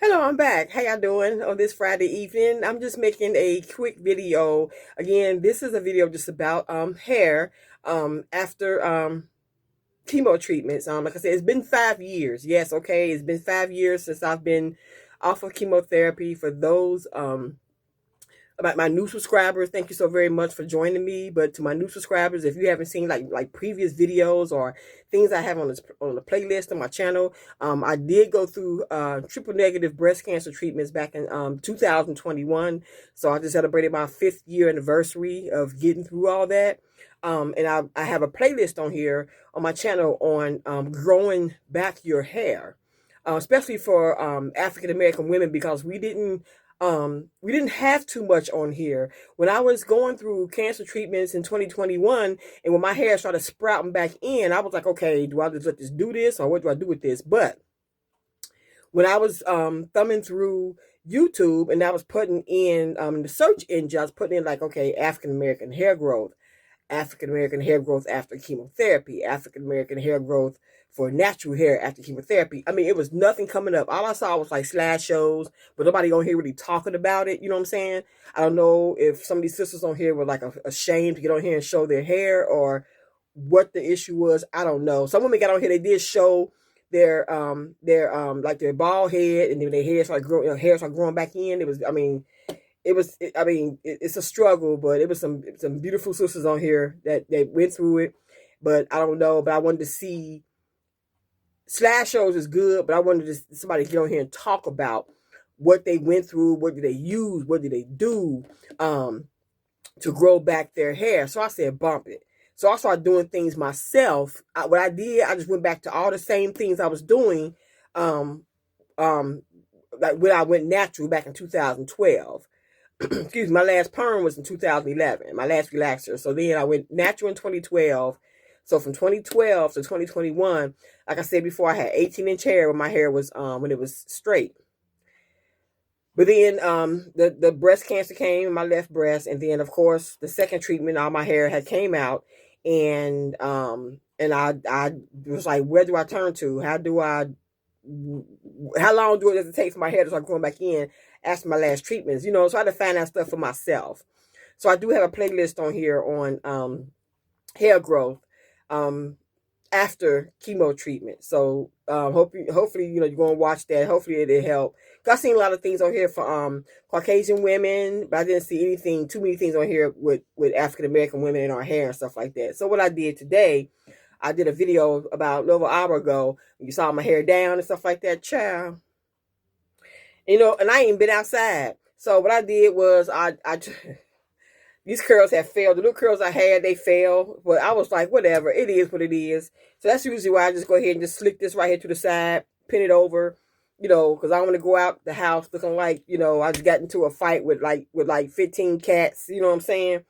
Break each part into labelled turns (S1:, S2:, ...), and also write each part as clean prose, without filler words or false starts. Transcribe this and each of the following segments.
S1: Hello, I'm back. How y'all doing on this Friday evening? I'm just making a quick video. Again, this is a video just about hair after chemo treatments. Like I said, it's been 5 years. Yes, okay, it's been 5 years since I've been off of chemotherapy. For those about my new subscribers, thank you so very much for joining me. But to my new subscribers, if you haven't seen like previous videos or things I have on the playlist on my channel, I did go through triple negative breast cancer treatments back in 2021. So I just celebrated my 5th year anniversary of getting through all that. And I have a playlist on here on my channel on growing back your hair, especially for African American women, because we didn't have too much on here. When I was going through cancer treatments in 2021, and when my hair started sprouting back in, I was like, okay, do I just let this do this, or what do I do with this? But when I was thumbing through YouTube and I was putting in the search engine, I was putting in like, okay, African American hair growth. African American hair growth after chemotherapy, African American hair growth for natural hair after chemotherapy. I mean, it was nothing coming up. All I saw was like slideshows, but nobody on here really talking about it. You know what I'm saying? I don't know if some of these sisters on here were like ashamed to get on here and show their hair, or what the issue was. I don't know. Some women got on here, they did show their bald head, and then their hair started growing back in. It was, it's a struggle, but it was some beautiful sisters on here that they went through it. But I don't know. But I wanted to see, slideshows is good, but I wanted somebody to get on here and talk about what they went through, what did they use, what did they do to grow back their hair. So I said, bump it. So I started doing things myself. What I did, I just went back to all the same things I was doing, like when I went natural back in 2012. Excuse me, my last perm was in 2011, my last relaxer. So then I went natural in 2012. So from 2012 to 2021, like I said before, I had 18-inch hair when my hair was when it was straight. But then the breast cancer came in my left breast, and then of course the second treatment, all my hair had came out, and I was like, where do I turn to? How long does it take for my hair to start growing back in after my last treatments? So I had to find that stuff for myself. So I do have a playlist on here on hair growth after chemo treatment. So hopefully you're going to watch that. Hopefully it'll help. Cause I've seen a lot of things on here for Caucasian women, but I didn't see too many things on here with African American women in our hair and stuff like that. So what I did today, I did a video about a little hour ago. You saw my hair down and stuff like that, child. And I ain't been outside. So what I did was these curls have failed. The little curls I had, they failed. But I was like, whatever. It is what it is. So that's usually why I just go ahead and just slick this right here to the side, pin it over, because I don't want to go out the house looking like, I just got into a fight with like 15 cats. You know what I'm saying?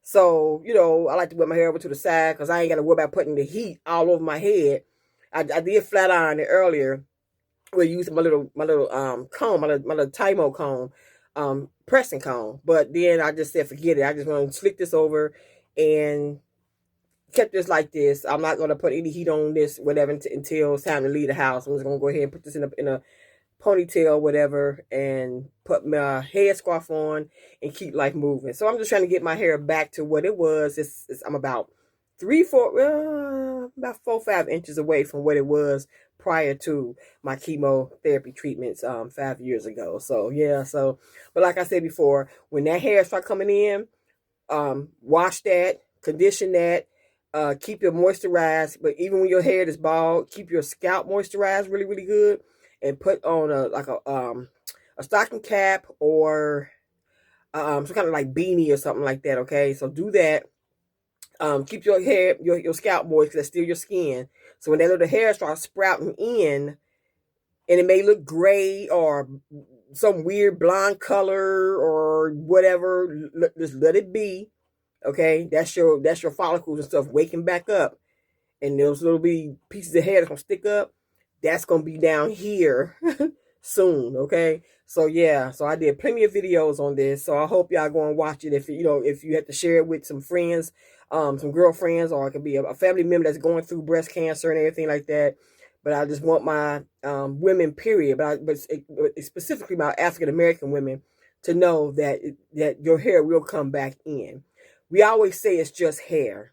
S1: So, I like to put my hair over to the side because I ain't got to worry about putting the heat all over my head. I did flat iron it earlier. We're using my little comb, my little Tymo comb, pressing comb. But then I just said, forget it. I just want to slick this over and kept this like this. I'm not going to put any heat on this, whatever, until it's time to leave the house. I'm just going to go ahead and put this in a ponytail, whatever, and put my headscarf on and keep life moving. So I'm just trying to get my hair back to what it was. I'm about 4, 5 inches away from what it was prior to my chemotherapy treatments 5 years ago. So yeah, but like I said before, when that hair start coming in, wash that, condition that, keep it moisturized. But even when your hair is bald, keep your scalp moisturized really, really good, and put on a stocking cap or some kind of like beanie or something like that. Okay, so do that. Keep your hair, your scalp moist, because that's still your skin. So when that little hair starts sprouting in, and it may look gray or some weird blonde color or whatever, just let it be. Okay, that's your follicles and stuff waking back up, and those little bitty pieces of hair that's gonna stick up, that's gonna be down here soon. Okay, so yeah, so I did plenty of videos on this, so I hope y'all go and watch it. If you have to share it with some friends, some girlfriends, or it could be a family member that's going through breast cancer and everything like that. but I just want my women, period, but specifically my African American women, to know that your hair will come back in. We always say it's just hair.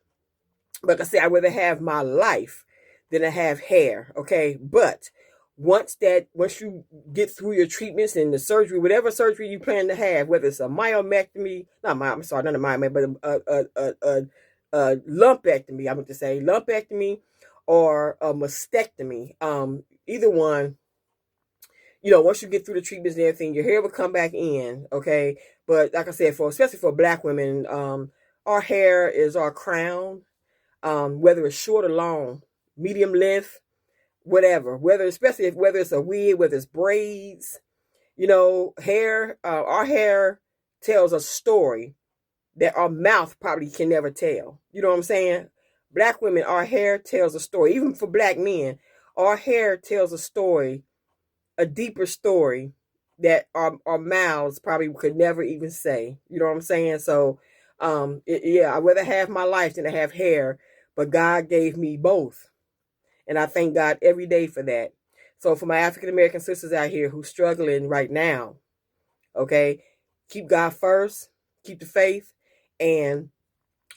S1: Like I say, I'd rather have my life than to have hair. Okay. But once you get through your treatments and the surgery, whatever surgery you plan to have, whether it's a myomectomy, I'm sorry, not a myomectomy, but a lumpectomy, I meant to say lumpectomy or a mastectomy, either one, once you get through the treatments and everything, your hair will come back in. Okay. But like I said, especially for Black women, our hair is our crown. Whether it's short or long, medium length, whatever, especially whether it's a wig, whether it's braids, hair, our hair tells a story that our mouth probably can never tell. You know what I'm saying? Black women, our hair tells a story. Even for Black men, our hair tells a story, a deeper story that our mouths probably could never even say. You know what I'm saying? So, I'd rather have my life than to have hair, but God gave me both. And I thank God every day for that. So for my African American sisters out here who's struggling right now, okay, keep God first, keep the faith, and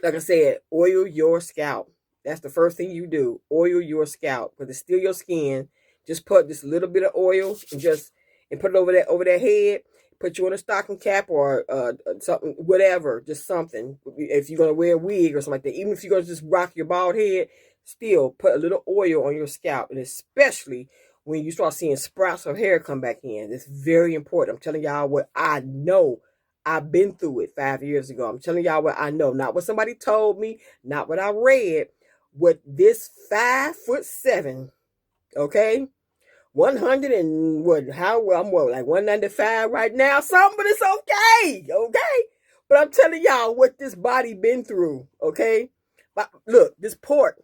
S1: like I said, oil your scalp. That's the first thing you do. Oil your scalp, because it's still your skin. Just put just a little bit of oil and put it over that head. Put you on a stocking cap or something, whatever, just something. If you're gonna wear a wig or something like that, even if you're gonna just rock your bald head, still put a little oil on your scalp, and especially when you start seeing sprouts of hair come back in, it's very important. I'm telling y'all what I know. I've been through it 5 years ago. I'm telling y'all what I know, not what somebody told me, not what I read. What this 5'7", okay, 100 and what? How well I'm like 195 right now. Something, but it's okay. But I'm telling y'all what this body been through, okay. But look, this port.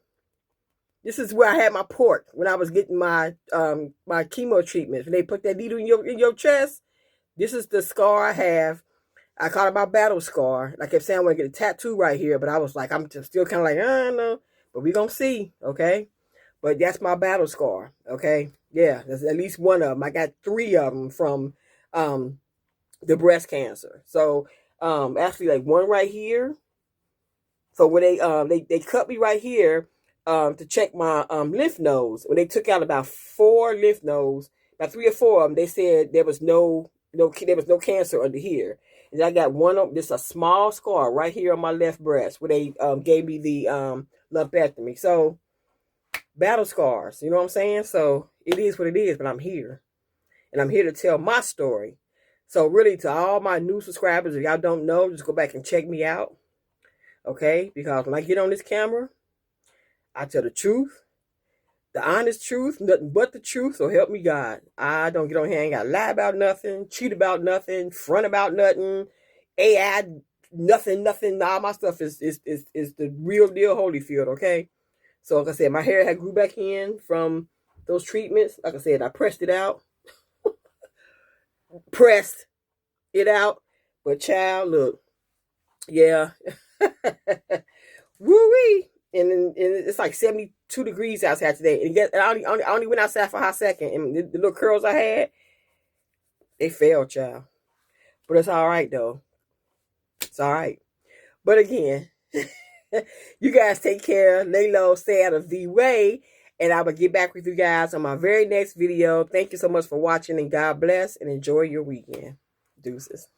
S1: This is where I had my port when I was getting my my chemo treatment. When they put that needle in your chest, this is the scar I have. I call it my battle scar. I kept saying I want to get a tattoo right here, but I was like, I'm just still kind of like, I don't know. But we gonna see, okay? But that's my battle scar, okay? Yeah, there's at least one of them. I got 3 of them from the breast cancer. So actually, like one right here. So when they cut me right here to check my lymph nodes. When they took out about 4 lymph nodes, about 3 or 4 of them, they said there was no cancer under here. And I got one of this, a small scar right here on my left breast where they gave me the lumpectomy. So battle scars, you know what I'm saying? So it is what it is, but I'm here. And I'm here to tell my story. So really, to all my new subscribers, if y'all don't know, just go back and check me out. Okay? Because when I get on this camera, I tell the truth, the honest truth, nothing but the truth. So help me God. I don't get on here, I ain't got to lie about nothing, cheat about nothing, front about nothing, AI, nothing. All my stuff is the real deal Holyfield, okay? So like I said, my hair had grew back in from those treatments. Like I said, I pressed it out. But child, look, yeah. Woo-wee. And it's like 72 degrees outside today. And I only went outside for a hot second. And the little curls I had, they fell, child. But it's all right, though. It's all right. But again, you guys take care. Lay low. Stay out of the way. And I will get back with you guys on my very next video. Thank you so much for watching. And God bless. And enjoy your weekend. Deuces.